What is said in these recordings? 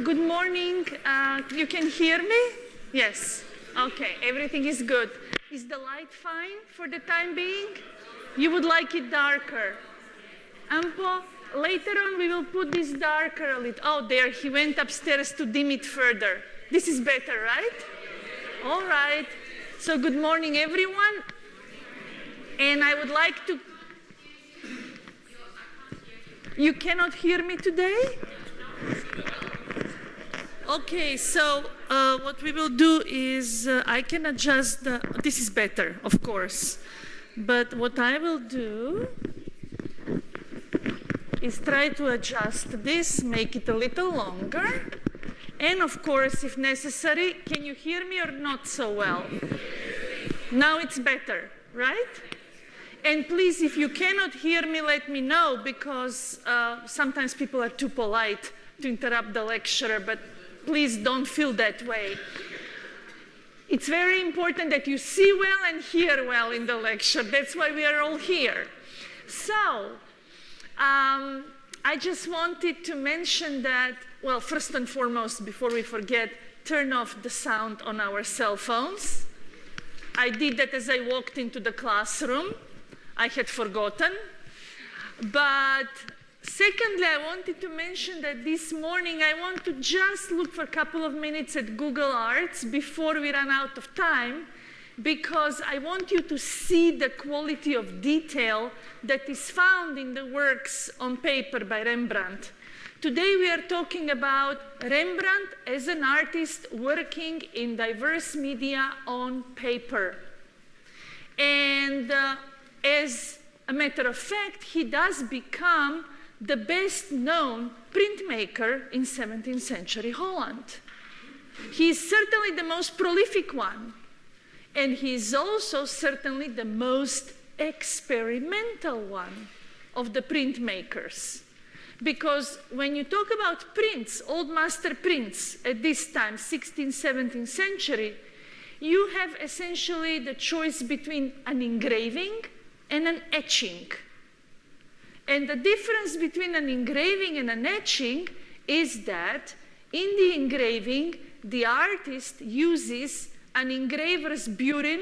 Good morning. You can hear me? Yes. Okay, everything is good. Is the light fine for the time being? You would like it darker. Ampo, later on we will put this darker a little. Oh, there, he went upstairs to dim it further. This is better, right? All right. So good morning, everyone. And I would like to... You cannot hear me today? Okay, so what we will do is I can adjust the... This is better, of course. But what I will do is try to adjust this, make it a little longer. And of course, if necessary, can you hear me or not so well? Now it's better, right? And please, if you cannot hear me, let me know, because sometimes people are too polite to interrupt the lecturer, but please don't feel that way. It's very important that you see well and hear well in the lecture. That's why we are all here. So, I just wanted to mention that, well, first and foremost, before we forget, turn off the sound on our cell phones. I did that as I walked into the classroom. I had forgotten. But secondly, I wanted to mention that this morning I want to just look for a couple of minutes at Google Arts before we run out of time, because I want you to see the quality of detail that is found in the works on paper by Rembrandt. Today we are talking about Rembrandt as an artist working in diverse media on paper. And as a matter of fact, he does become the best known printmaker in 17th century Holland. He is certainly the most prolific one. And he is also certainly the most experimental one of the printmakers. Because when you talk about prints, old master prints at this time, 16th, 17th century, you have essentially the choice between an engraving and an etching. And the difference between an engraving and an etching is that in the engraving, the artist uses an engraver's burin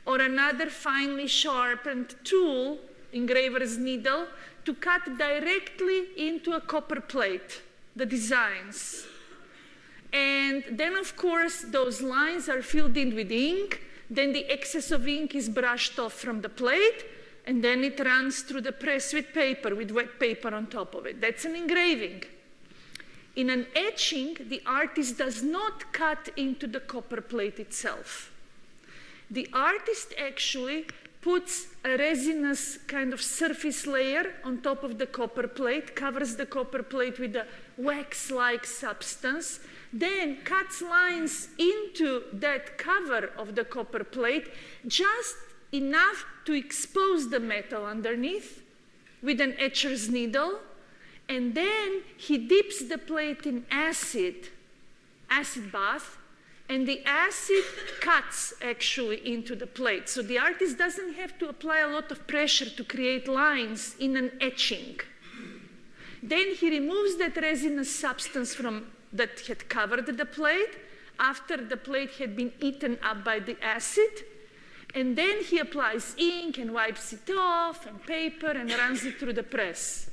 or another finely sharpened tool, engraver's needle, to cut directly into a copper plate, the designs. And then, of course, those lines are filled in with ink. Then the excess of ink is brushed off from the plate, and then it runs through the press with paper, with wet paper on top of it. That's an engraving. In an etching, the artist does not cut into the copper plate itself. The artist actually puts a resinous kind of surface layer on top of the copper plate, covers the copper plate with a wax-like substance, then cuts lines into that cover of the copper plate, just enough to expose the metal underneath with an etcher's needle, and then he dips the plate in acid bath, and the acid cuts actually into the plate. So the artist doesn't have to apply a lot of pressure to create lines in an etching. Then he removes that resinous substance that had covered the plate after the plate had been eaten up by the acid. And then he applies ink and wipes it off and paper and runs it through the press.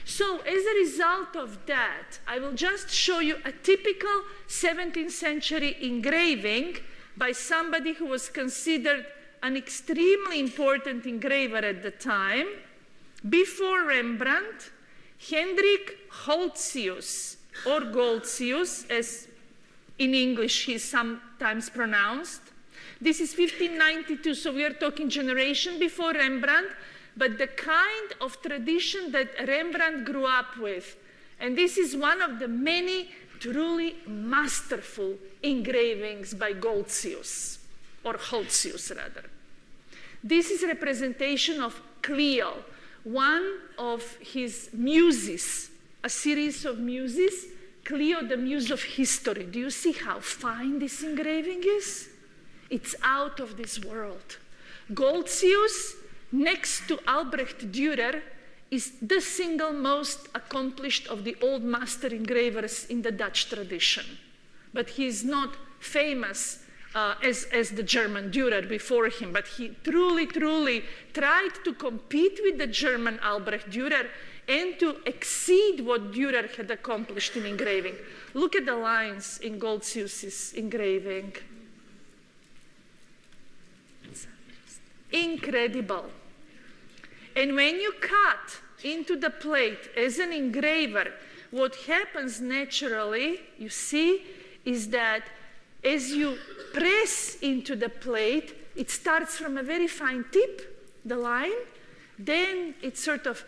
So as a result of that, I will just show you a typical 17th century engraving by somebody who was considered an extremely important engraver at the time. Before Rembrandt, Hendrik Holtzius, or Goltzius, as in English he's sometimes pronounced. This is 1592, so we are talking generation before Rembrandt, but the kind of tradition that Rembrandt grew up with. And this is one of the many truly masterful engravings by Goltzius, or Holtzius rather. This is a representation of Clio, one of his muses, a series of muses, Clio, the muse of history. Do you see how fine this engraving is? It's out of this world. Goltzius, next to Albrecht Dürer, is the single most accomplished of the old master engravers in the Dutch tradition. But he is not famous as the German Dürer before him, but he truly, truly tried to compete with the German Albrecht Dürer and to exceed what Dürer had accomplished in engraving. Look at the lines in Goltzius's engraving. Incredible. And when you cut into the plate as an engraver, what happens naturally, you see, is that as you press into the plate, it starts from a very fine tip, the line, then it sort of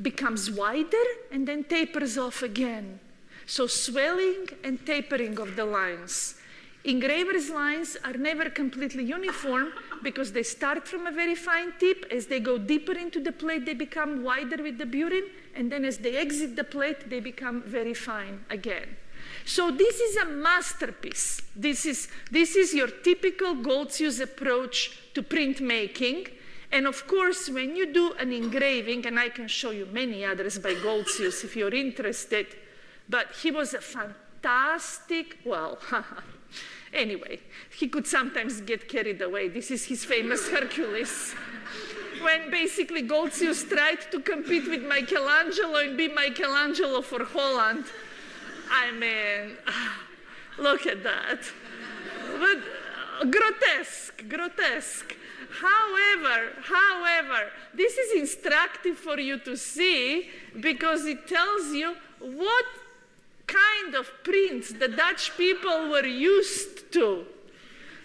becomes wider and then tapers off again. So swelling and tapering of the lines. Engravers' lines are never completely uniform because they start from a very fine tip. As they go deeper into the plate, they become wider with the burin, and then as they exit the plate, they become very fine again. So this is a masterpiece. This is your typical Goltzius approach to printmaking. And of course, when you do an engraving, and I can show you many others by Goltzius if you're interested, but he was a fantastic, well, anyway, he could sometimes get carried away. This is his famous Hercules. When basically Goltzius tried to compete with Michelangelo and be Michelangelo for Holland. I mean, look at that. But grotesque. However, this is instructive for you to see because it tells you what kind of prints the Dutch people were used to.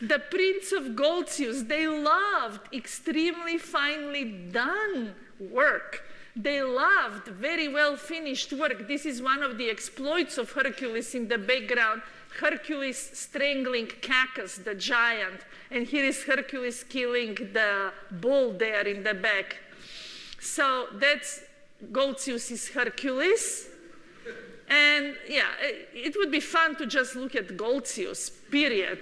The prints of Goltzius, they loved extremely finely done work. They loved very well finished work. This is one of the exploits of Hercules in the background. Hercules strangling Cacus, the giant. And here is Hercules killing the bull there in the back. So that's Goltzius's Hercules. And yeah, it would be fun to just look at Goltzius, period.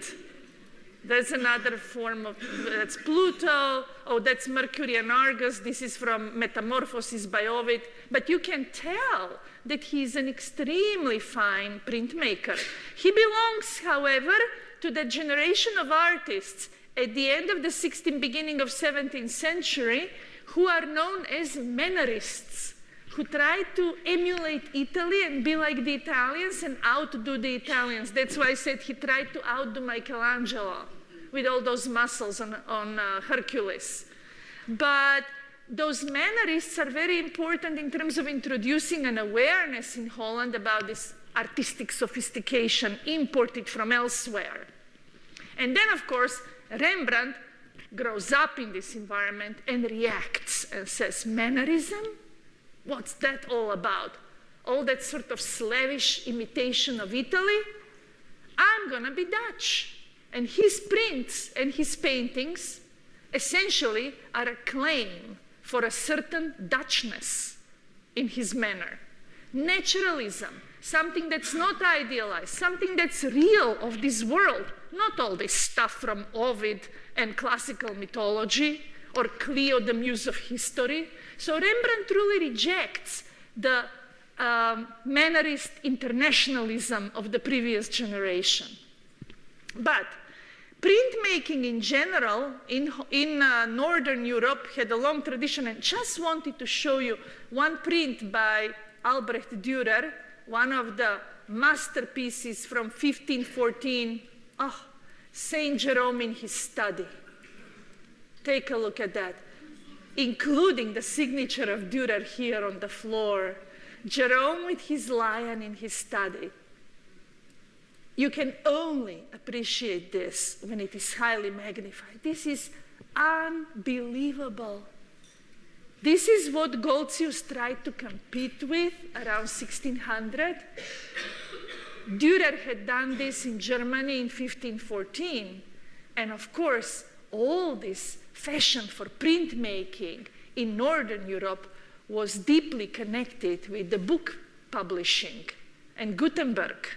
That's another form of, that's Pluto. Oh, that's Mercury and Argus. This is from Metamorphosis by Ovid. But you can tell that he's an extremely fine printmaker. He belongs, however, to the generation of artists at the end of the 16th, beginning of 17th century, who are known as Mannerists, who tried to emulate Italy and be like the Italians and outdo the Italians. That's why I said he tried to outdo Michelangelo with all those muscles on Hercules. But those Mannerists are very important in terms of introducing an awareness in Holland about this artistic sophistication imported from elsewhere. And then, of course, Rembrandt grows up in this environment and reacts and says, Mannerism? What's that all about? All that sort of slavish imitation of Italy? I'm gonna be Dutch. And his prints and his paintings essentially are a claim for a certain Dutchness in his manner. Naturalism, something that's not idealized, something that's real of this world, not all this stuff from Ovid and classical mythology or Clio, the muse of history. So Rembrandt truly rejects the Mannerist internationalism of the previous generation. But printmaking in general in Northern Europe had a long tradition, and just wanted to show you one print by Albrecht Dürer, one of the masterpieces from 1514, Saint Jerome in his study. Take a look at that, including the signature of Dürer here on the floor. Jerome with his lion in his study. You can only appreciate this when it is highly magnified. This is unbelievable. This is what Goltzius tried to compete with around 1600. Dürer had done this in Germany in 1514. And of course, all this fashion for printmaking in Northern Europe was deeply connected with the book publishing and Gutenberg.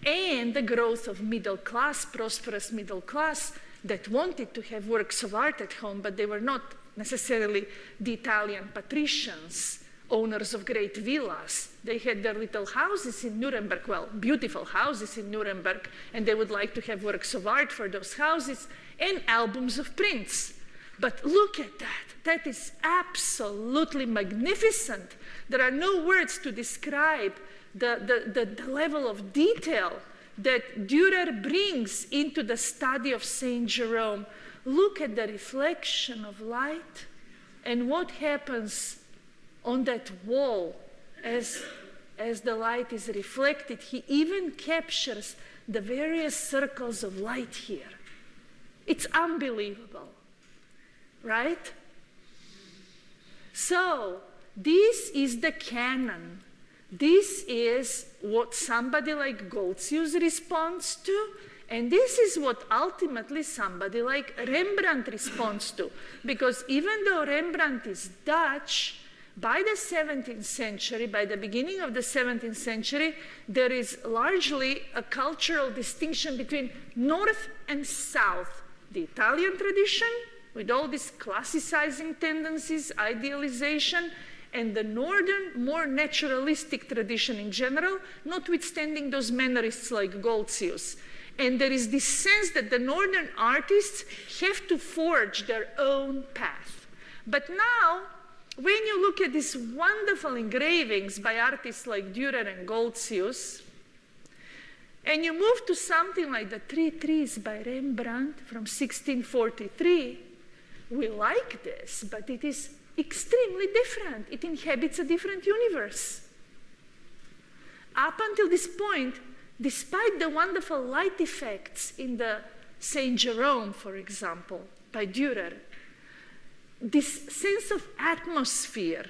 And the growth of middle class, prosperous middle class, that wanted to have works of art at home, but they were not necessarily the Italian patricians, owners of great villas. They had their little houses in Nuremberg, well, beautiful houses in Nuremberg, and they would like to have works of art for those houses and albums of prints. But look at that. That is absolutely magnificent. There are no words to describe the level of detail that Dürer brings into the study of Saint Jerome. Look at the reflection of light and what happens on that wall as the light is reflected. He even captures the various circles of light here. It's unbelievable, right? So this is the canon. This is what somebody like Goltzius responds to, and this is what ultimately somebody like Rembrandt responds to. Because even though Rembrandt is Dutch, by the 17th century, by the beginning of the 17th century, there is largely a cultural distinction between North and South. The Italian tradition, with all these classicizing tendencies, idealization, and the northern, more naturalistic tradition in general, notwithstanding those mannerists like Goltzius. And there is this sense that the northern artists have to forge their own path. But now, when you look at these wonderful engravings by artists like Dürer and Goltzius, and you move to something like the Three Trees by Rembrandt from 1643, we like this, but it is extremely different. It inhabits a different universe. Up until this point, despite the wonderful light effects in the Saint Jerome, for example, by Dürer, this sense of atmosphere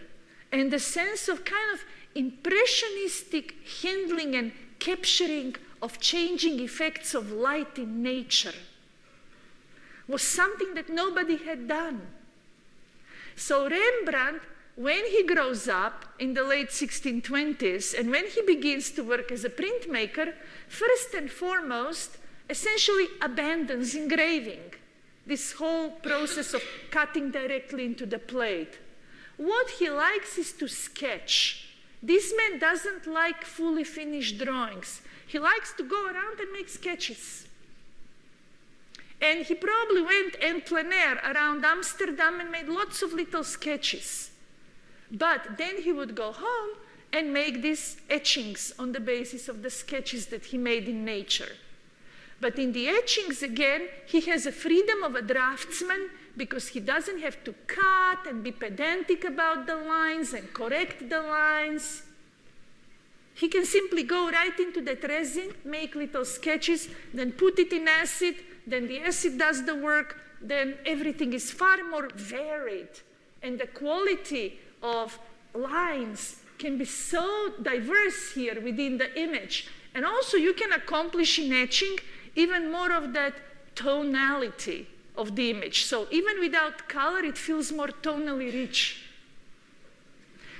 and the sense of kind of impressionistic handling and capturing of changing effects of light in nature was something that nobody had done. So Rembrandt, when he grows up in the late 1620s and when he begins to work as a printmaker, first and foremost, essentially abandons engraving, this whole process of cutting directly into the plate. What he likes is to sketch. This man doesn't like fully finished drawings. He likes to go around and make sketches. And he probably went en plein air around Amsterdam and made lots of little sketches. But then he would go home and make these etchings on the basis of the sketches that he made in nature. But in the etchings, again, he has a freedom of a draftsman because he doesn't have to cut and be pedantic about the lines and correct the lines. He can simply go right into that resin, make little sketches, then put it in acid, then the acid does the work, then everything is far more varied. And the quality of lines can be so diverse here within the image. And also you can accomplish in etching even more of that tonality of the image. So even without color, it feels more tonally rich.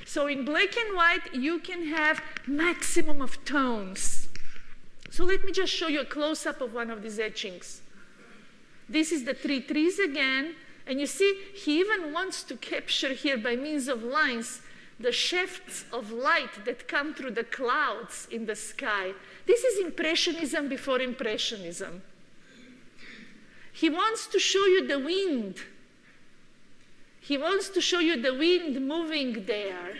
So in black and white, you can have maximum of tones. So let me just show you a close-up of one of these etchings. This is the Three Trees again, and you see he even wants to capture here by means of lines the shafts of light that come through the clouds in the sky. This is Impressionism before Impressionism. He wants to show you the wind. He wants to show you the wind moving there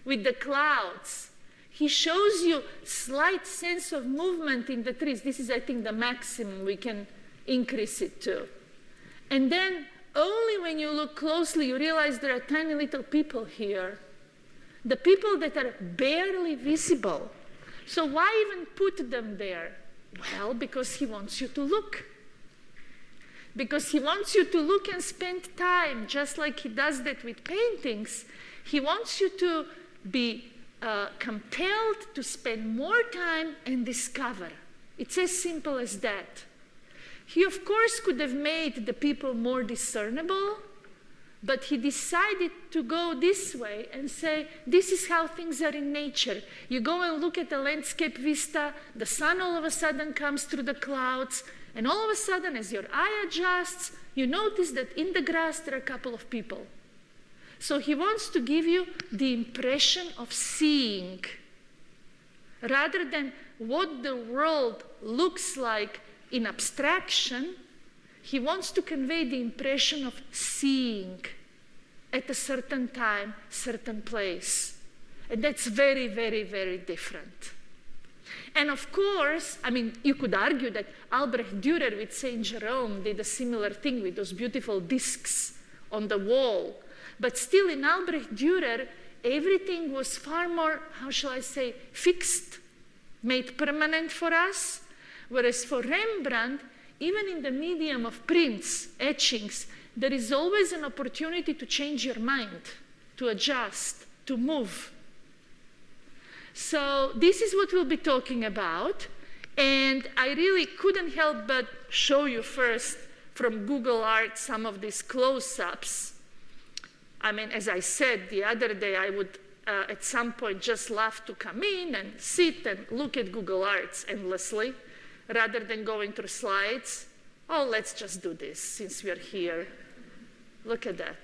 with the clouds. He shows you slight sense of movement in the trees. This is, I think, the maximum we can increase it to. And then only when you look closely, you realize there are tiny little people here. The people that are barely visible. So why even put them there? Well, because he wants you to look. Because he wants you to look and spend time, just like he does that with paintings. He wants you to be compelled to spend more time and discover. It's as simple as that. He, of course, could have made the people more discernible, but he decided to go this way and say, this is how things are in nature. You go and look at the landscape vista, the sun all of a sudden comes through the clouds, And all of a sudden, as your eye adjusts, you notice that in the grass there are a couple of people. So he wants to give you the impression of seeing, rather than what the world looks like in abstraction. He wants to convey the impression of seeing at a certain time, certain place. And that's very, very, very different. And of course, I mean, you could argue that Albrecht Dürer with Saint Jerome did a similar thing with those beautiful discs on the wall. But still, in Albrecht Dürer, everything was far more, how shall I say, fixed, made permanent for us. Whereas for Rembrandt, even in the medium of prints, etchings, there is always an opportunity to change your mind, to adjust, to move. So this is what we'll be talking about. And I really couldn't help but show you first from Google Art some of these close-ups. I mean, as I said the other day, I would at some point just love to come in and sit and look at Google Arts endlessly, rather than going through slides. Oh, let's just do this since we're here. Look at that.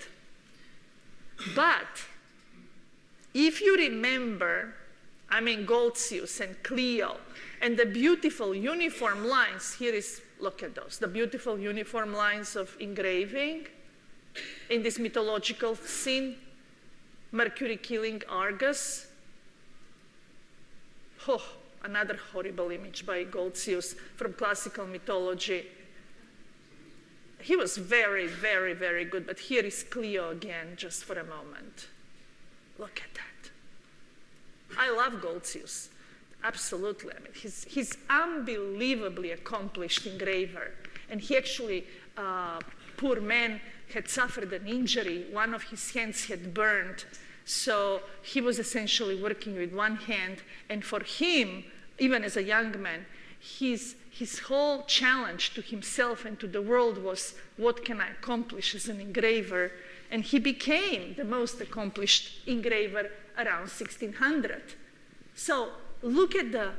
But if you remember, I mean, Goltzius and Clio, and the beautiful uniform lines, here is, look at those, the beautiful uniform lines of engraving in this mythological scene, Mercury killing Argus. Oh, another horrible image by Goltzius from classical mythology. He was very, very, very good, but here is Clio again, just for a moment. Look at that. I love Goltzius, absolutely. I mean, he's unbelievably accomplished engraver. And he actually, poor man, had suffered an injury. One of his hands had burned. So he was essentially working with one hand. And for him, even as a young man, his whole challenge to himself and to the world was, what can I accomplish as an engraver? And he became the most accomplished engraver around 1600. So look at the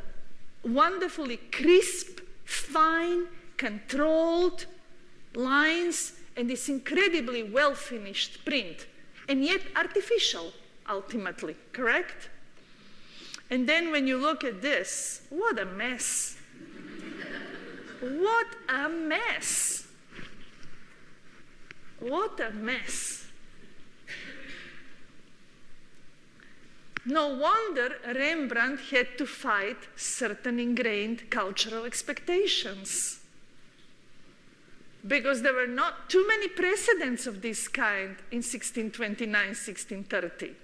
wonderfully crisp, fine, controlled lines and this incredibly well-finished print, and yet artificial, ultimately, correct? And then when you look at this, what a mess. What a mess. What a mess. No wonder Rembrandt had to fight certain ingrained cultural expectations, because there were not too many precedents of this kind in 1629, 1630.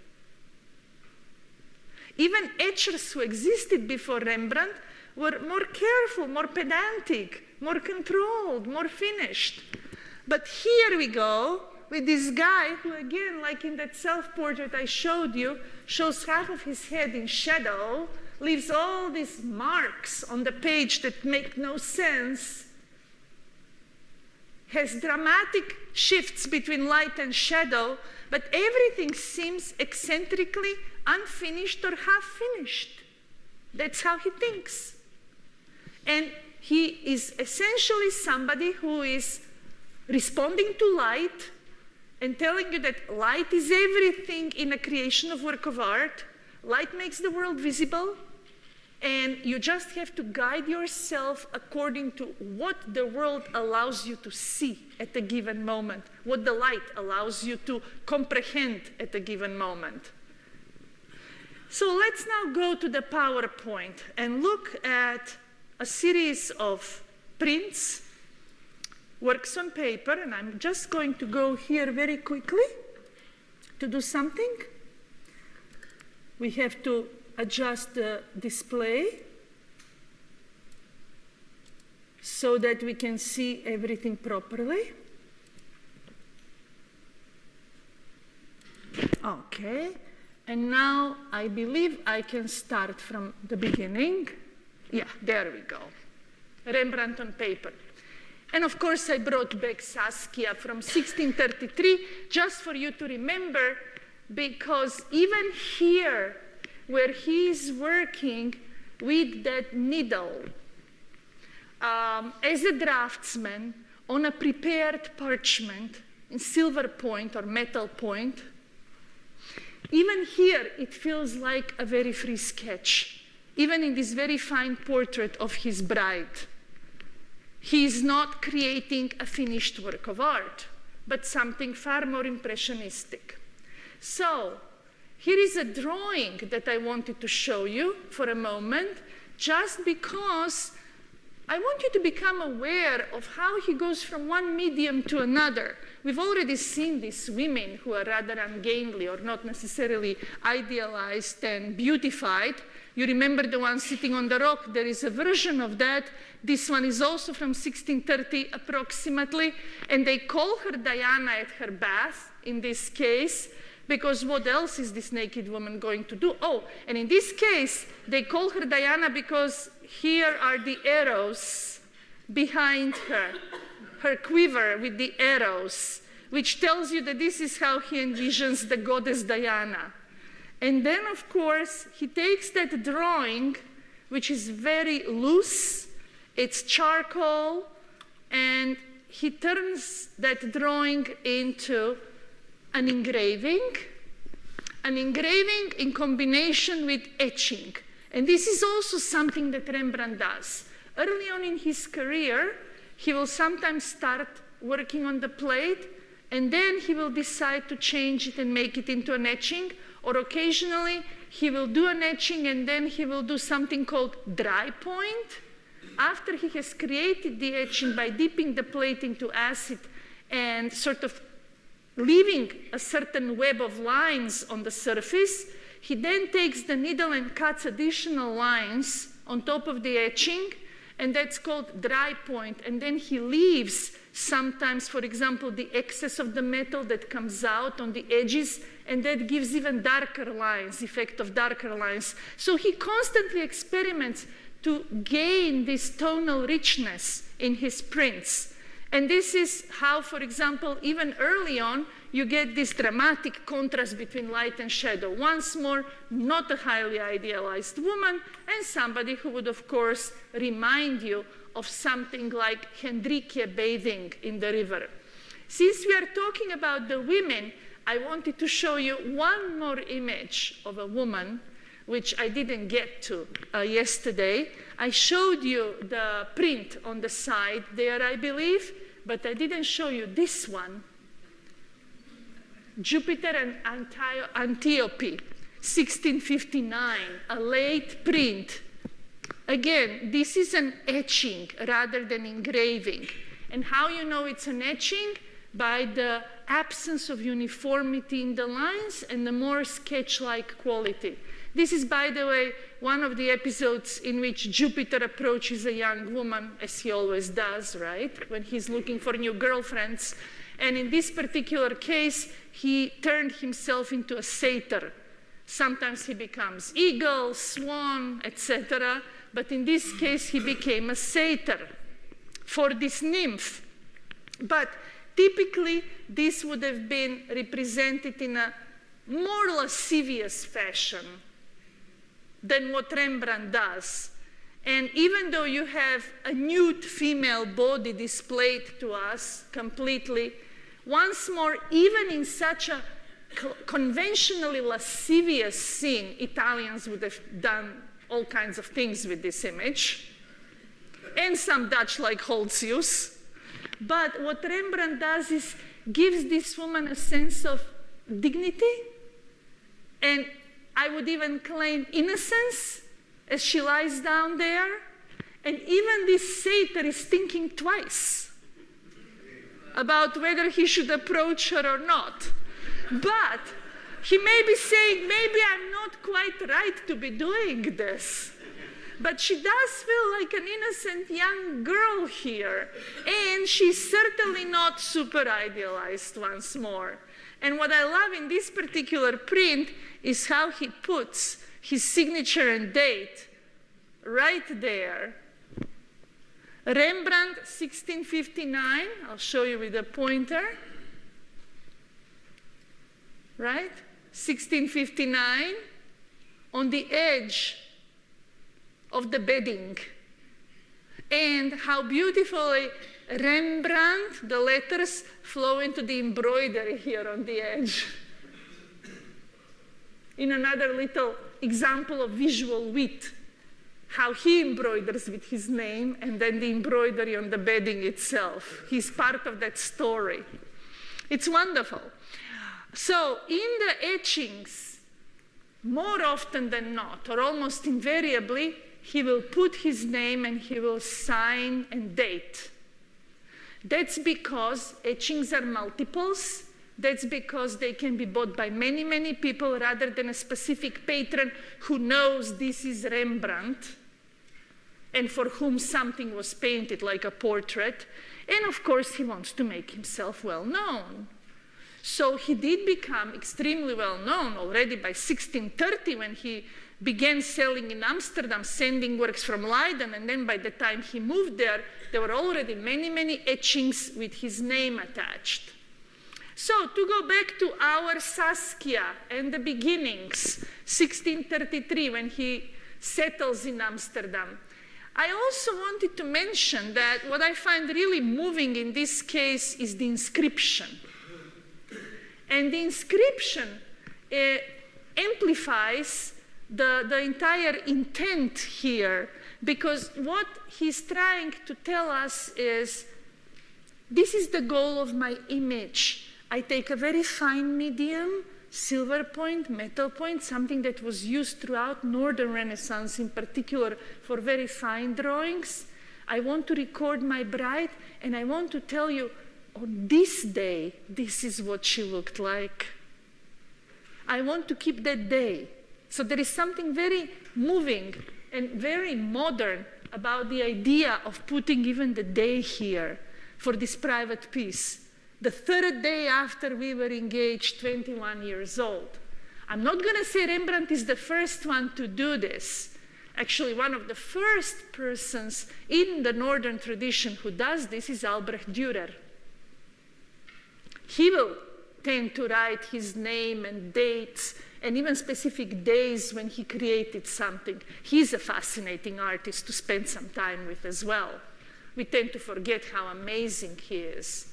Even etchers who existed before Rembrandt were more careful, more pedantic, more controlled, more finished. But here we go with this guy who, again, like in that self-portrait I showed you, shows half of his head in shadow, leaves all these marks on the page that make no sense, has dramatic shifts between light and shadow, but everything seems eccentrically unfinished or half-finished. That's how he thinks. And he is essentially somebody who is responding to light and telling you that light is everything in a creation of work of art. Light makes the world visible, and you just have to guide yourself according to what the world allows you to see at a given moment, what the light allows you to comprehend at a given moment. So let's now go to the PowerPoint and look at a series of prints, works on paper, and I'm just going to go here very quickly to do something. We have to adjust the display so that we can see everything properly. Okay, and now I believe I can start from the beginning. Yeah, there we go. Rembrandt on paper. And of course, I brought back Saskia from 1633, just for you to remember, because even here, where he is working with that needle, as a draftsman on a prepared parchment in silver point or metal point. Even here, it feels like a very free sketch, even in this very fine portrait of his bride. He is not creating a finished work of art, but something far more impressionistic. So, here is a drawing that I wanted to show you for a moment, just because I want you to become aware of how he goes from one medium to another. We've already seen these women who are rather ungainly or not necessarily idealized and beautified. You remember the one sitting on the rock? There is a version of that. This one is also from 1630 approximately, and they call her Diana at her bath in this case, because what else is this naked woman going to do? Oh, and in this case, they call her Diana because here are the arrows behind her, her quiver with the arrows, which tells you that this is how he envisions the goddess Diana. And then, of course, he takes that drawing, which is very loose, it's charcoal, and he turns that drawing into an engraving in combination with etching. And this is also something that Rembrandt does. Early on in his career, he will sometimes start working on the plate, and then he will decide to change it and make it into an etching, or occasionally he will do an etching and then he will do something called dry point. After he has created the etching by dipping the plate into acid and sort of leaving a certain web of lines on the surface, he then takes the needle and cuts additional lines on top of the etching, and that's called dry point. And then he leaves sometimes, for example, the excess of the metal that comes out on the edges, and that gives even darker lines, effect of darker lines. So he constantly experiments to gain this tonal richness in his prints. And this is how, for example, even early on, you get this dramatic contrast between light and shadow. Once more, not a highly idealized woman, and somebody who would, of course, remind you of something like Hendrikje bathing in the river. Since we are talking about the women, I wanted to show you one more image of a woman, which I didn't get to yesterday. I showed you the print on the side there, I believe, but I didn't show you this one. Jupiter and Antiope, 1659, a late print. Again, this is an etching rather than engraving. And how you know it's an etching? By the absence of uniformity in the lines and the more sketch-like quality. This is, by the way, one of the episodes in which Jupiter approaches a young woman, as he always does, right? When he's looking for new girlfriends. And in this particular case, he turned himself into a satyr. Sometimes he becomes eagle, swan, etc. But in this case, he became a satyr for this nymph. But typically, this would have been represented in a more lascivious fashion than what Rembrandt does. And even though you have a nude female body displayed to us completely, once more, even in such a conventionally lascivious scene, Italians would have done all kinds of things with this image, and some Dutch like Holtzius. But what Rembrandt does is gives this woman a sense of dignity, and I would even claim innocence as she lies down there. And even this satyr is thinking twice about whether he should approach her or not. But he may be saying, maybe I'm not quite right to be doing this. But she does feel like an innocent young girl here. And she's certainly not super idealized once more. And what I love in this particular print is how he puts his signature and date right there. Rembrandt, 1659. I'll show you with a pointer. Right? 1659. On the edge of the bedding. And how beautifully Rembrandt, the letters flow into the embroidery here on the edge. In another little example of visual wit, how he embroiders with his name and then the embroidery on the bedding itself. He's part of that story. It's wonderful. So in the etchings, more often than not, or almost invariably, he will put his name and he will sign and date. That's because etchings are multiples. That's because they can be bought by many, many people rather than a specific patron who knows this is Rembrandt and for whom something was painted like a portrait. And of course, he wants to make himself well known. So he did become extremely well known already by 1630 when he began selling in Amsterdam, sending works from Leiden, and then by the time he moved there, there were already many, many etchings with his name attached. So to go back to our Saskia and the beginnings, 1633 when he settles in Amsterdam, I also wanted to mention that what I find really moving in this case is the inscription. And the inscription amplifies the entire intent here, because what he's trying to tell us is, this is the goal of my image. I take a very fine medium, silver point, metal point, something that was used throughout Northern Renaissance in particular for very fine drawings. I want to record my bride, and I want to tell you, on this day, this is what she looked like. I want to keep that day. So there is something very moving and very modern about the idea of putting even the day here for this private piece. The third day after we were engaged, 21 years old. I'm not going to say Rembrandt is the first one to do this. Actually, one of the first persons in the Northern tradition who does this is Albrecht Dürer. He will tend to write his name and dates and even specific days when he created something. He's a fascinating artist to spend some time with as well. We tend to forget how amazing he is.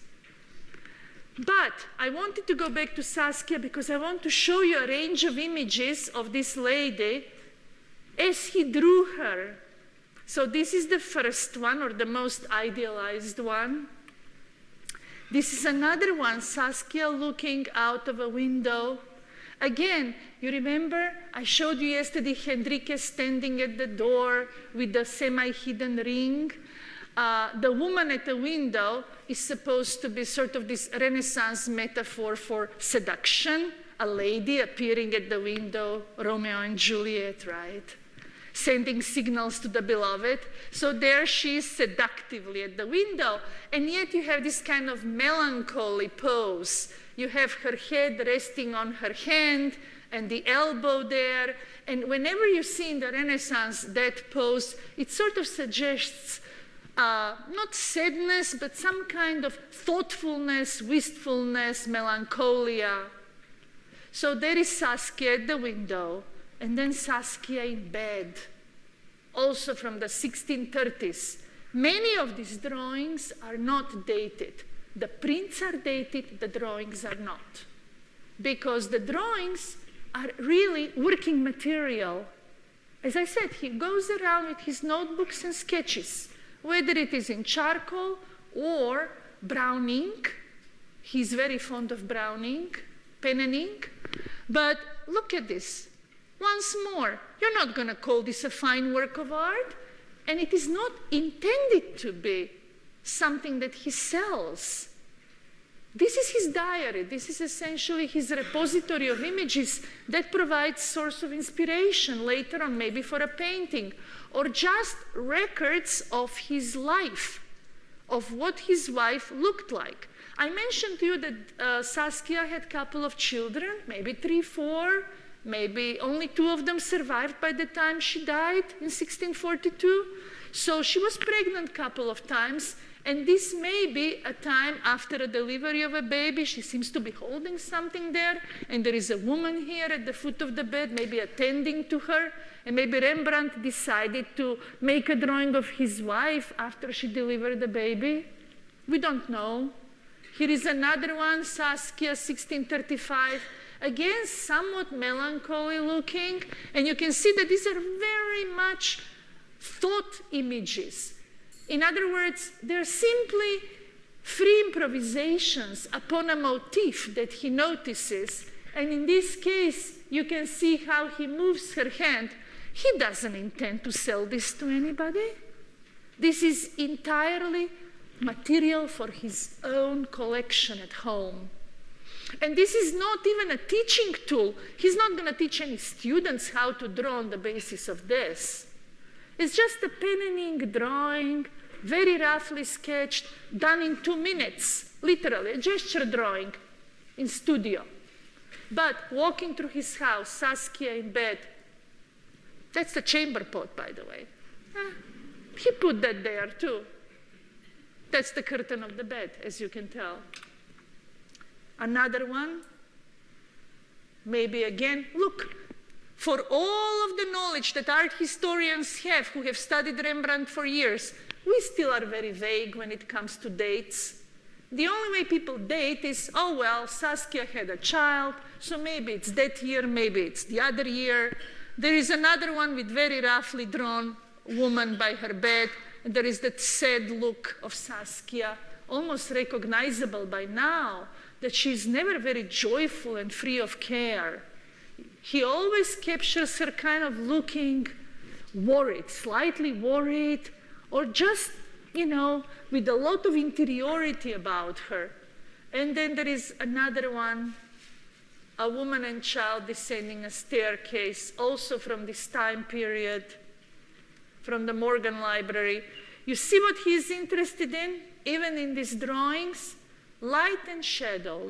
But I wanted to go back to Saskia because I want to show you a range of images of this lady as he drew her. So this is the first one, or the most idealized one. This is another one, Saskia looking out of a window. Again, you remember I showed you yesterday Henrike standing at the door with the semi-hidden ring. The woman at the window is supposed to be sort of this Renaissance metaphor for seduction, a lady appearing at the window, Romeo and Juliet, right? Sending signals to the beloved. So there she is seductively at the window, and yet you have this kind of melancholy pose. You have her head resting on her hand and the elbow there, and whenever you see in the Renaissance that pose, it sort of suggests not sadness, but some kind of thoughtfulness, wistfulness, melancholia. So there is Saskia at the window, and then Saskia in bed, also from the 1630s. Many of these drawings are not dated. The prints are dated, the drawings are not. Because the drawings are really working material. As I said, he goes around with his notebooks and sketches, whether it is in charcoal or brown ink. He's very fond of brown ink, pen and ink. But look at this. Once more, you're not going to call this a fine work of art, and it is not intended to be something that he sells. This is his diary. This is essentially his repository of images that provides source of inspiration later on, maybe for a painting, or just records of his life, of what his wife looked like. I mentioned to you that Saskia had a couple of children, maybe 3, 4, maybe only 2 of them survived by the time she died in 1642. So she was pregnant a couple of times, And this may be a time after a delivery of a baby. She seems to be holding something there. And there is a woman here at the foot of the bed, maybe attending to her. And maybe Rembrandt decided to make a drawing of his wife after she delivered the baby. We don't know. Here is another one, Saskia, 1635. Again, somewhat melancholy looking. And you can see that these are very much thought images. In other words, they're simply free improvisations upon a motif that he notices. And in this case, you can see how he moves her hand. He doesn't intend to sell this to anybody. This is entirely material for his own collection at home. And this is not even a teaching tool. He's not going to teach any students how to draw on the basis of this. It's just a pen and ink drawing, very roughly sketched, done in 2 minutes, literally, a gesture drawing in studio. But walking through his house, Saskia in bed, that's the chamber pot, by the way. He put that there too. That's the curtain of the bed, as you can tell. Another one, maybe again, look, for all of the knowledge that art historians have who have studied Rembrandt for years, we still are very vague when it comes to dates. The only way people date is, oh well, Saskia had a child, so maybe it's that year, maybe it's the other year. There is another one with very roughly drawn woman by her bed, and there is that sad look of Saskia, almost recognizable by now, that she's never very joyful and free of care. He always captures her kind of looking worried, slightly worried, or just, you know, with a lot of interiority about her. And then there is another one, a woman and child descending a staircase, also from this time period, from the Morgan Library. You see what he's interested in, even in these drawings? Light and shadow,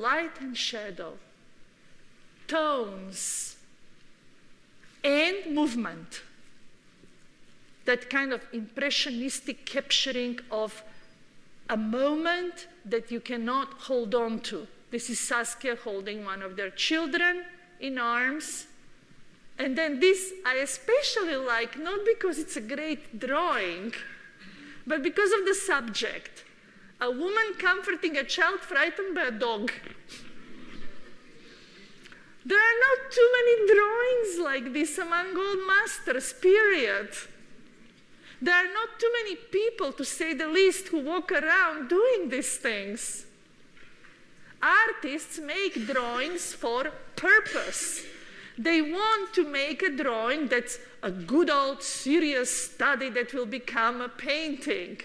tones, and movement. That kind of impressionistic capturing of a moment that you cannot hold on to. This is Saskia holding one of their children in arms. And then this I especially like, not because it's a great drawing, but because of the subject. A woman comforting a child frightened by a dog. There are not too many drawings like this among old masters, period. There are not too many people, to say the least, who walk around doing these things. Artists make drawings for purpose. They want to make a drawing that's a good old serious study that will become a painting.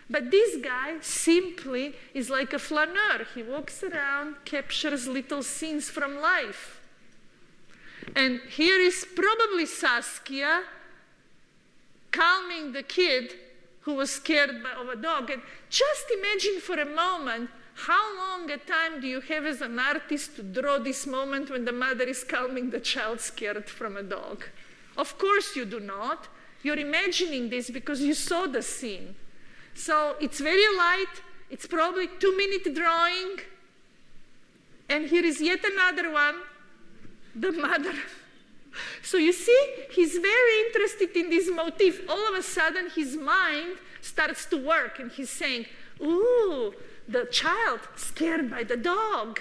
But this guy simply is like a flaneur. He walks around, captures little scenes from life. And here is probably Saskia calming the kid who was scared of a dog. And just imagine for a moment, how long a time do you have as an artist to draw this moment when the mother is calming the child scared from a dog? Of course you do not. You're imagining this because you saw the scene. So it's very light. It's probably 2-minute drawing. And here is yet another one, the mother. So you see, he's very interested in this motif. All of a sudden, his mind starts to work, and he's saying, ooh, the child scared by the dog.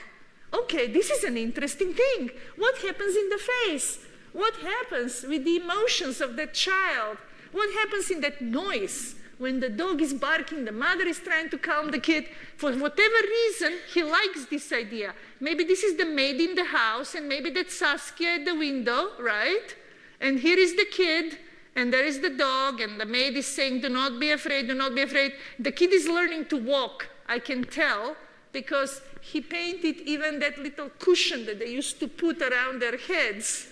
Okay, this is an interesting thing. What happens in the face? What happens with the emotions of that child? What happens in that noise? When the dog is barking, the mother is trying to calm the kid. For whatever reason, he likes this idea. Maybe this is the maid in the house, and maybe that's Saskia at the window, right? And here is the kid, and there is the dog, and the maid is saying, do not be afraid, do not be afraid. The kid is learning to walk, I can tell, because he painted even that little cushion that they used to put around their heads,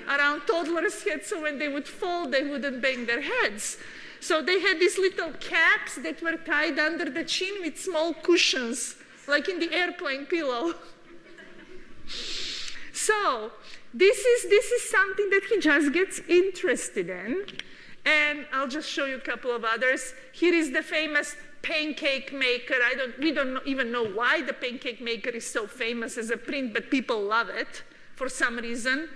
around toddlers' heads, so when they would fall, they wouldn't bang their heads. So they had these little caps that were tied under the chin with small cushions, like in the airplane pillow. So this is something that he just gets interested in. And I'll just show you a couple of others. Here is the famous Pancake Maker. We don't even know why the Pancake Maker is so famous as a print, but people love it for some reason.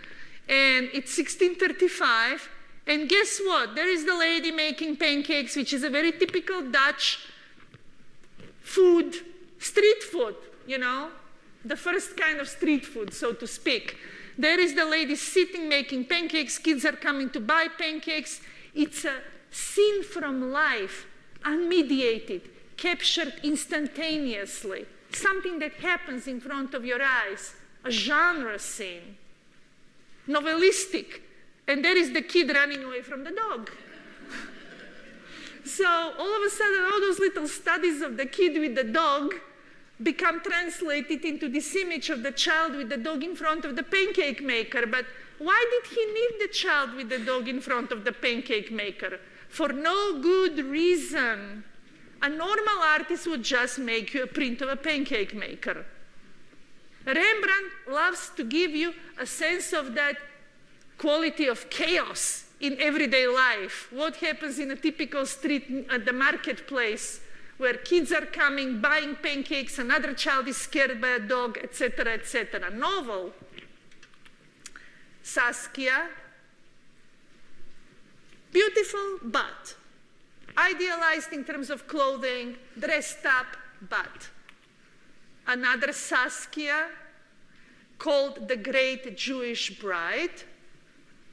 And it's 1635. And guess what? There is the lady making pancakes, which is a very typical Dutch food, street food, you know, the first kind of street food, so to speak. There is the lady sitting making pancakes. Kids are coming to buy pancakes. It's a scene from life, unmediated, captured instantaneously, something that happens in front of your eyes, a genre scene, novelistic. And there is the kid running away from the dog. So all of a sudden, all those little studies of the kid with the dog become translated into this image of the child with the dog in front of the pancake maker. But why did he need the child with the dog in front of the pancake maker? For no good reason. A normal artist would just make you a print of a pancake maker. Rembrandt loves to give you a sense of that quality of chaos in everyday life. What happens in a typical street at the marketplace where kids are coming, buying pancakes, another child is scared by a dog, etc., etc. Novel. Saskia. Beautiful, but idealized in terms of clothing, dressed up, but. Another Saskia called the Great Jewish Bride.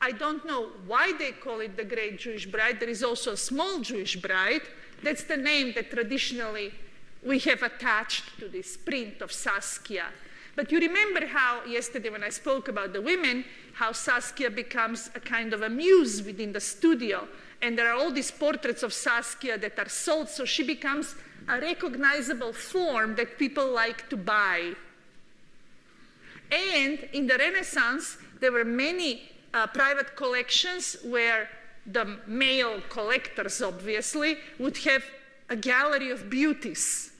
I don't know why they call it the Great Jewish Bride. There is also a small Jewish bride. That's the name that traditionally we have attached to this print of Saskia. But you remember how yesterday when I spoke about the women, how Saskia becomes a kind of a muse within the studio. And there are all these portraits of Saskia that are sold, so she becomes a recognizable form that people like to buy. And in the Renaissance, there were many private collections where the male collectors, obviously, would have a gallery of beauties.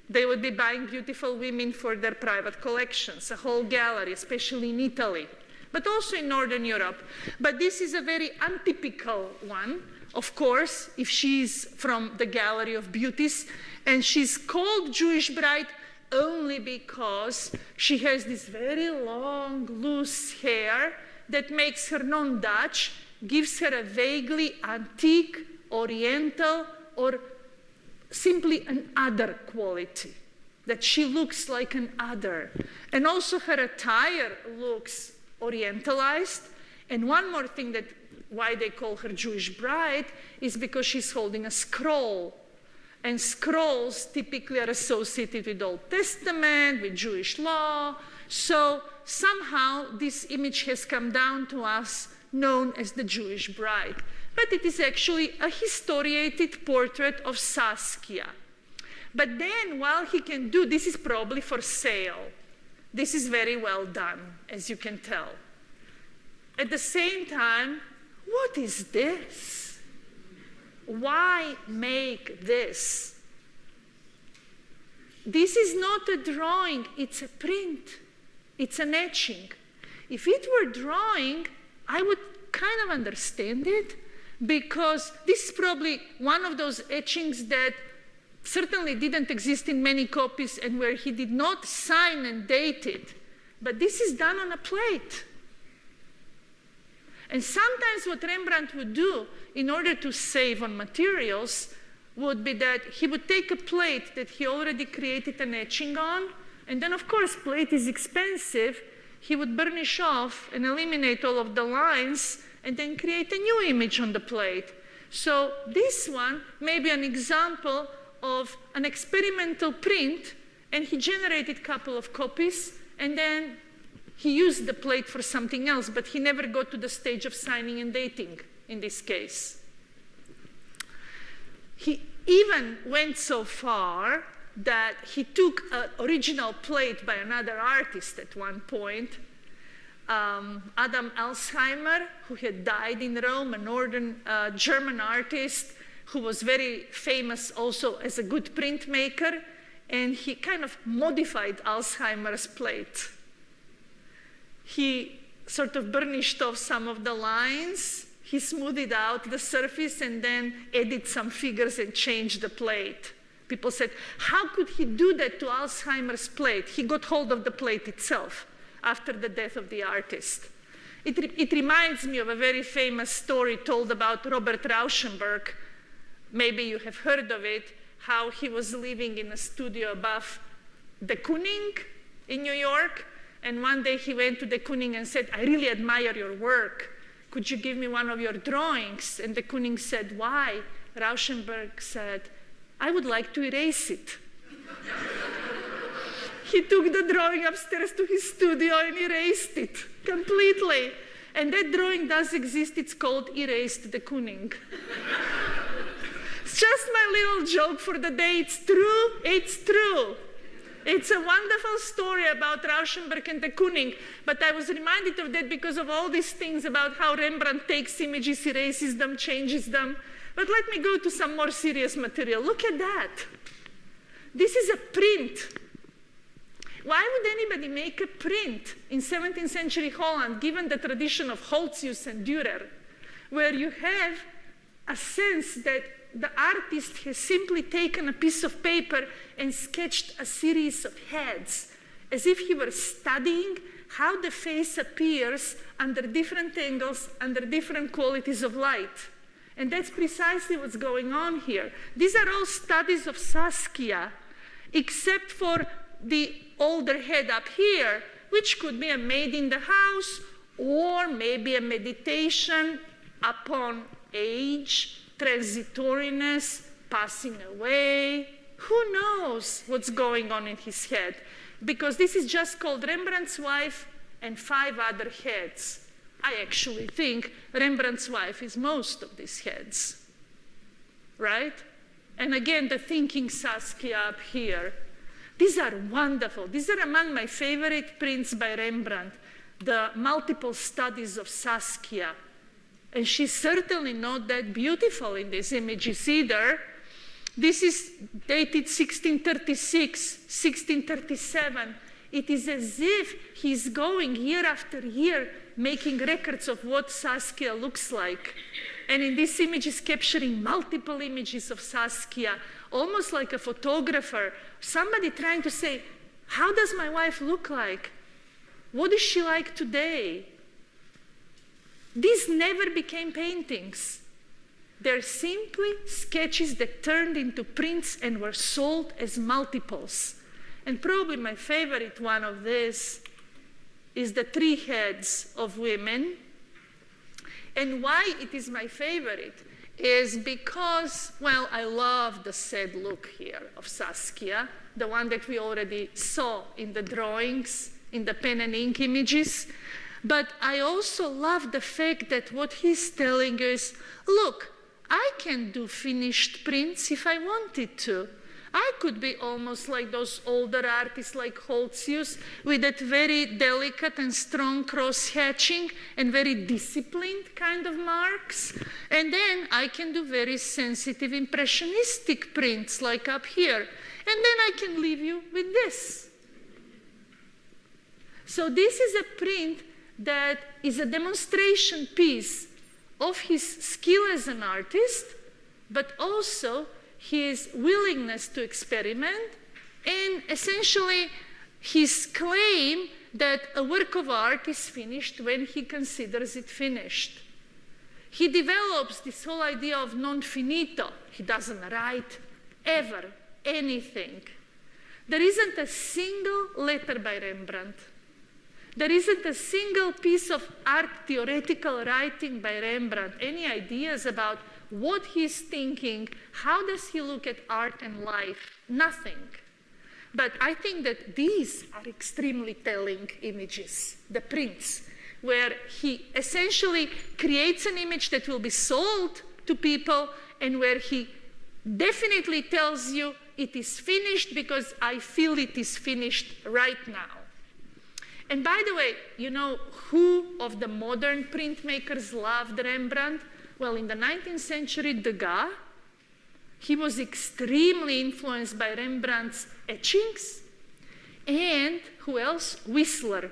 They would be buying beautiful women for their private collections, a whole gallery, especially in Italy, but also in Northern Europe. But this is a very untypical one, of course, if she's from the gallery of beauties. And she's called Jewish Bride only because she has this very long, loose hair that makes her non-Dutch, gives her a vaguely antique, oriental, or simply an other quality, that she looks like an other. And also her attire looks orientalized. And one more thing that why they call her Jewish Bride is because she's holding a scroll. And scrolls typically are associated with Old Testament, with Jewish law. So somehow this image has come down to us known as the Jewish Bride. But it is actually a historiated portrait of Saskia. But then while he can do, this is probably for sale. This is very well done, as you can tell. At the same time, what is this? Why make this? This is not a drawing, it's a print. It's an etching. If it were drawing, I would kind of understand it, because this is probably one of those etchings that certainly didn't exist in many copies and where he did not sign and date it. But this is done on a plate. And sometimes what Rembrandt would do in order to save on materials would be that he would take a plate that he already created an etching on, and then of course plate is expensive. He would burnish off and eliminate all of the lines and then create a new image on the plate. So this one may be an example of an experimental print, and he generated a couple of copies, and then he used the plate for something else, but he never got to the stage of signing and dating in this case. He even went so far that he took an original plate by another artist at one point, Adam Alzheimer, who had died in Rome, a northern German artist who was very famous also as a good printmaker, and he kind of modified Alzheimer's plate. He sort of burnished off some of the lines, he smoothed out the surface, and then added some figures and changed the plate People said, how could he do that to Alzheimer's plate? He got hold of the plate itself after the death of the artist. It reminds me of a very famous story told about Robert Rauschenberg. Maybe you have heard of it, how he was living in a studio above de Kooning in New York. And one day he went to de Kooning and said, I really admire your work. Could you give me one of your drawings? And de Kooning said, why? Rauschenberg said, I would like to erase it. He took the drawing upstairs to his studio and erased it completely. And that drawing does exist. It's called Erased de Kooning. It's just my little joke for the day. It's true. It's true. It's a wonderful story about Rauschenberg and de Kooning, but I was reminded of that because of all these things about how Rembrandt takes images, erases them, changes them. But let me go to some more serious material. Look at that. This is a print. Why would anybody make a print in 17th century Holland, given the tradition of Holtzius and Dürer, where you have a sense that the artist has simply taken a piece of paper and sketched a series of heads, as if he were studying how the face appears under different angles, under different qualities of light. And that's precisely what's going on here. These are all studies of Saskia, except for the older head up here, which could be a maid in the house, or maybe a meditation upon age, transitoriness, passing away. Who knows what's going on in his head? Because this is just called Rembrandt's wife and 5 other heads. I actually think Rembrandt's wife is most of these heads, right? And again, the thinking Saskia up here. These are wonderful. These are among my favorite prints by Rembrandt, the multiple studies of Saskia. And she's certainly not that beautiful in these images either. This is dated 1636, 1637. It is as if he's going year after year making records of what Saskia looks like. And in this image is capturing multiple images of Saskia, almost like a photographer, somebody trying to say, how does my wife look like? What is she like today? These never became paintings. They're simply sketches that turned into prints and were sold as multiples. And probably my favorite one of this is the 3 heads of women. And why it is my favorite is because, well, I love the sad look here of Saskia, the one that we already saw in the drawings, in the pen and ink images. But I also love the fact that what he's telling is, look, I can do finished prints if I wanted to. I could be almost like those older artists like Holtzius with that very delicate and strong cross-hatching and very disciplined kind of marks. And then I can do very sensitive impressionistic prints like up here. And then I can leave you with this. So this is a print that is a demonstration piece of his skill as an artist, but also his willingness to experiment, and essentially his claim that a work of art is finished when he considers it finished. He develops this whole idea of non finito. He doesn't write ever anything. There isn't a single letter by Rembrandt. There isn't a single piece of art theoretical writing by Rembrandt, any ideas about what he's thinking, how does he look at art and life? Nothing. But I think that these are extremely telling images, the prints, where he essentially creates an image that will be sold to people and where he definitely tells you it is finished because I feel it is finished right now. And by the way, you know who of the modern printmakers loved Rembrandt? Well, in the 19th century, Degas, he was extremely influenced by Rembrandt's etchings. And who else? Whistler.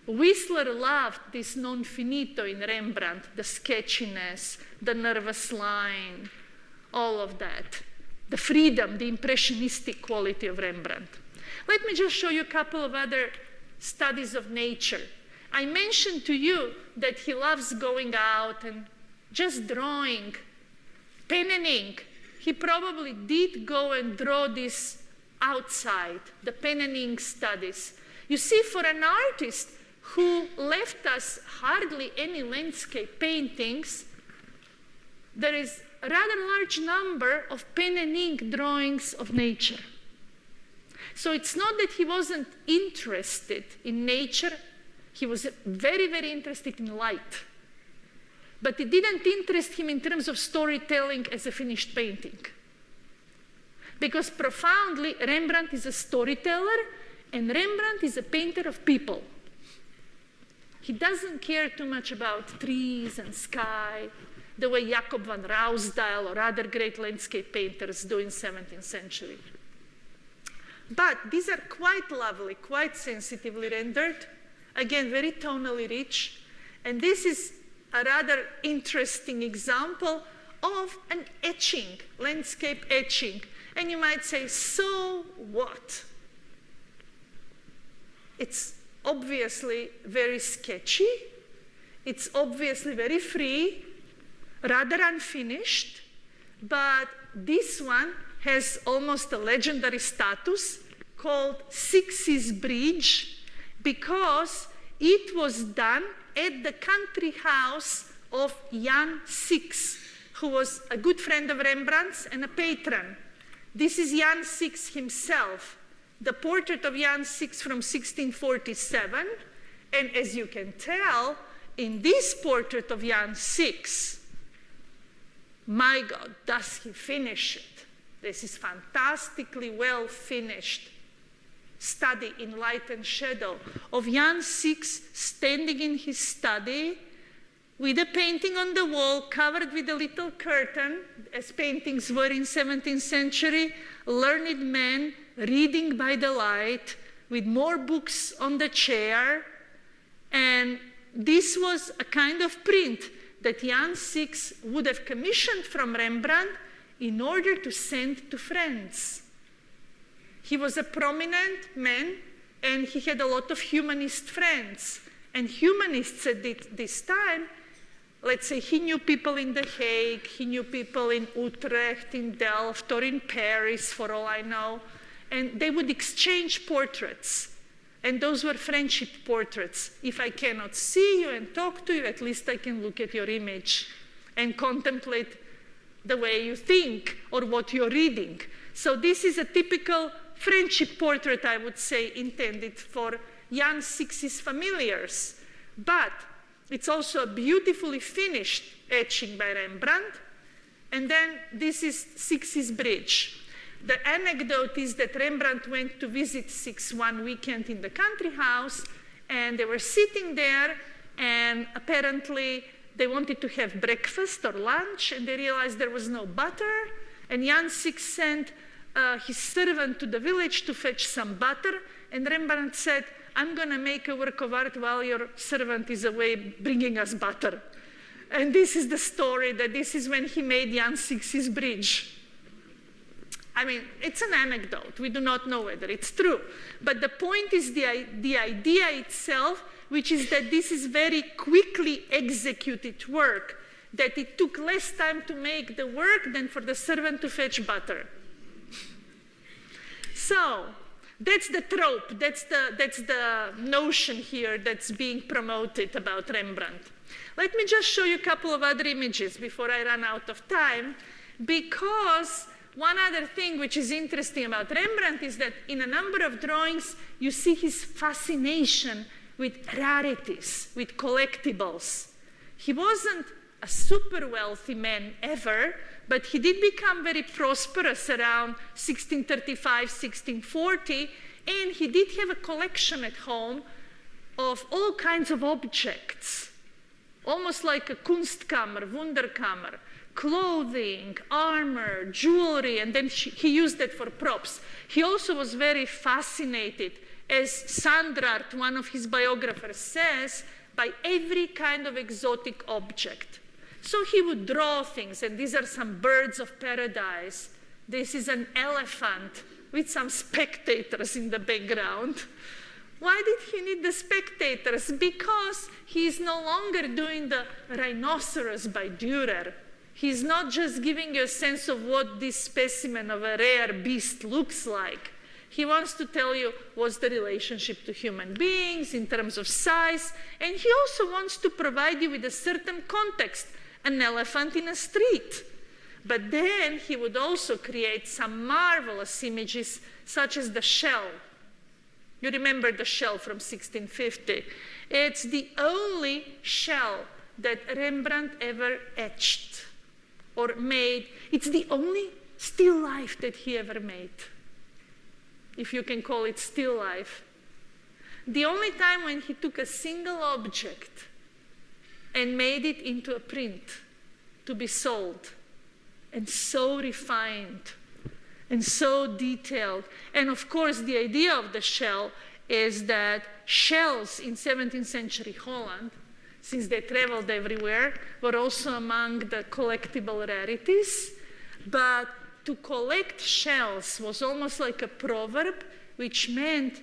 Whistler loved this non finito in Rembrandt, the sketchiness, the nervous line, all of that. the freedom, the impressionistic quality of Rembrandt. Let me just show you a couple of other studies of nature. I mentioned to you that he loves going out and just drawing, pen and ink. He probably did go and draw this outside, the pen and ink studies. You see, for an artist who left us hardly any landscape paintings, there is a rather large number of pen and ink drawings of nature. So it's not that he wasn't interested in nature. He was very, very interested in light. But it didn't interest him in terms of storytelling as a finished painting. Because profoundly, Rembrandt is a storyteller, and Rembrandt is a painter of people. He doesn't care too much about trees and sky, the way Jacob van Ruysdael or other great landscape painters do in 17th century. But these are quite lovely, quite sensitively rendered, again, very tonally rich. And this is a rather interesting example of an etching, landscape etching. And you might say, so what? It's obviously very sketchy. It's obviously very free, rather unfinished. But this one has almost a legendary status called Six's Bridge, because it was done at the country house of Jan Six, who was a good friend of Rembrandt's and a patron. This is Jan Six himself, the portrait of Jan Six from 1647. And as you can tell, in this portrait of Jan Six, my God, does he finish it. This is fantastically well finished study in light and shadow of Jan Six standing in his study with a painting on the wall covered with a little curtain, as paintings were in 17th century, learned men reading by the light with more books on the chair. And this was a kind of print that Jan Six would have commissioned from Rembrandt in order to send to friends. He was a prominent man, and he had a lot of humanist friends. And humanists at this time, let's say he knew people in The Hague, he knew people in Utrecht, in Delft, or in Paris, for all I know, and they would exchange portraits. And those were friendship portraits. If I cannot see you and talk to you, at least I can look at your image and contemplate the way you think or what you're reading. So this is a typical friendship portrait, I would say, intended for Jan Six's familiars. But it's also a beautifully finished etching by Rembrandt. And then this is Six's Bridge. The anecdote is that Rembrandt went to visit Six one weekend in the country house, and they were sitting there, and apparently they wanted to have breakfast or lunch, and they realized there was no butter, and Jan Six sent his servant to the village to fetch some butter, and Rembrandt said, I'm going to make a work of art while your servant is away bringing us butter. And this is the story, that this is when he made Jan Six's Bridge. I mean, it's an anecdote. We do not know whether it's true. But the point is the idea itself, which is that this is very quickly executed work, that it took less time to make the work than for the servant to fetch butter. So that's the trope, that's the notion here that's being promoted about Rembrandt. Let me just show you a couple of other images before I run out of time, because one other thing which is interesting about Rembrandt is that in a number of drawings, you see his fascination with rarities, with collectibles. He wasn't a super wealthy man ever, but he did become very prosperous around 1635, 1640, and he did have a collection at home of all kinds of objects, almost like a Kunstkammer, Wunderkammer, clothing, armor, jewelry, and then he used that for props. He also was very fascinated, as Sandrart, one of his biographers, says, by every kind of exotic object. So he would draw things, and these are some birds of paradise This is an elephant with some spectators in the background. Why did he need the spectators? Because he's no longer doing the rhinoceros by Dürer. He's not just giving you a sense of what this specimen of a rare beast looks like. He wants to tell you what's the relationship to human beings in terms of size, and he also wants to provide you with a certain context, an elephant in a street. But then he would also create some marvelous images, such as the shell. You remember the shell from 1650. It's the only shell that Rembrandt ever etched or made. It's the only still life that he ever made, if you can call it still life. The only time when he took a single object and made it into a print to be sold, and so refined and so detailed. And of course, the idea of the shell is that shells in 17th century Holland, since they traveled everywhere, were also among the collectible rarities. But to collect shells was almost like a proverb, which meant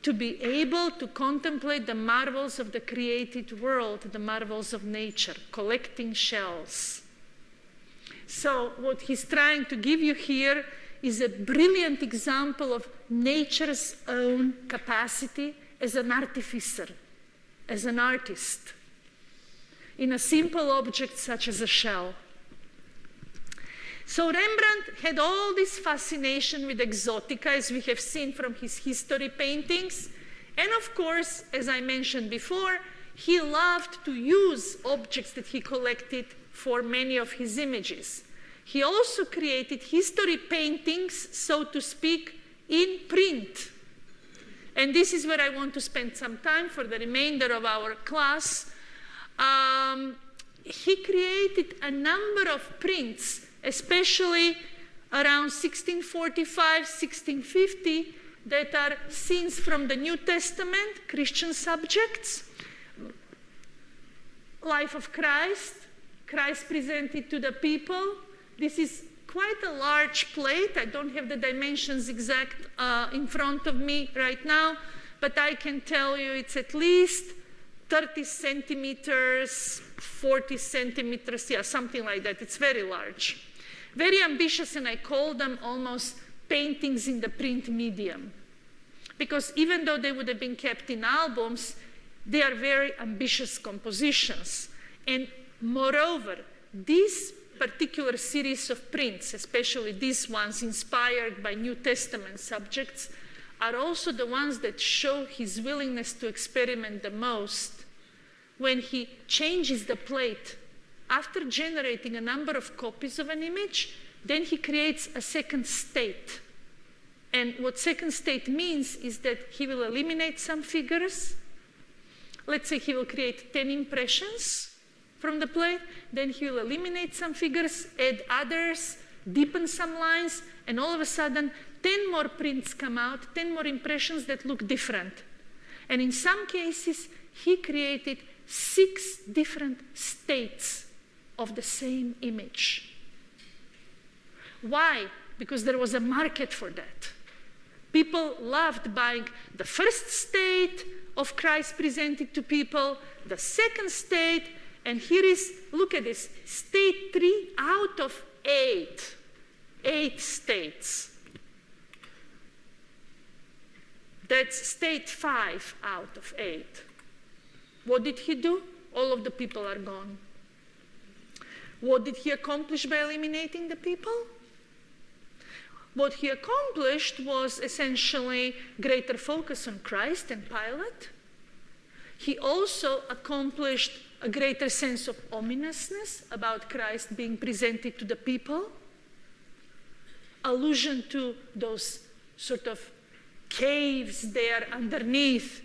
to be able to contemplate the marvels of the created world, the marvels of nature, collecting shells. So what he's trying to give you here is a brilliant example of nature's own capacity as an artificer, as an artist, in a simple object such as a shell. So Rembrandt had all this fascination with exotica, as we have seen from his history paintings. And of course, as I mentioned before, he loved to use objects that he collected for many of his images. He also created history paintings, so to speak, in print. And this is where I want to spend some time for the remainder of our class. He created a number of prints, especially around 1645, 1650, that are scenes from the New Testament, Christian subjects, life of Christ, Christ presented to the people. This is quite a large plate. I don't have the dimensions exact in front of me right now, but I can tell you it's at least 30 centimeters, 40 centimeters, yeah, something like that. It's very large. Very ambitious, and I call them almost paintings in the print medium. Because even though they would have been kept in albums, they are very ambitious compositions. And moreover, this particular series of prints, especially these ones inspired by New Testament subjects, are also the ones that show his willingness to experiment the most when he changes the plate. After generating a number of copies of an image, then he creates a second state. And what second state means is that he will eliminate some figures. Let's say he will create 10 impressions from the plate, then he will eliminate some figures, add others, deepen some lines, and all of a sudden 10 more prints come out, 10 more impressions that look different. And in some cases, he created 6 different states of the same image. Why? Because there was a market for that. People loved buying the first state of Christ presented to people, the second state, and here is, look at this, state 3 out of 8. 8 states. That's state 5 out of 8. What did he do? All of the people are gone. What did he accomplish by eliminating the people? What he accomplished was essentially greater focus on Christ and Pilate. He also accomplished a greater sense of ominousness about Christ being presented to the people. Allusion to those sort of caves there underneath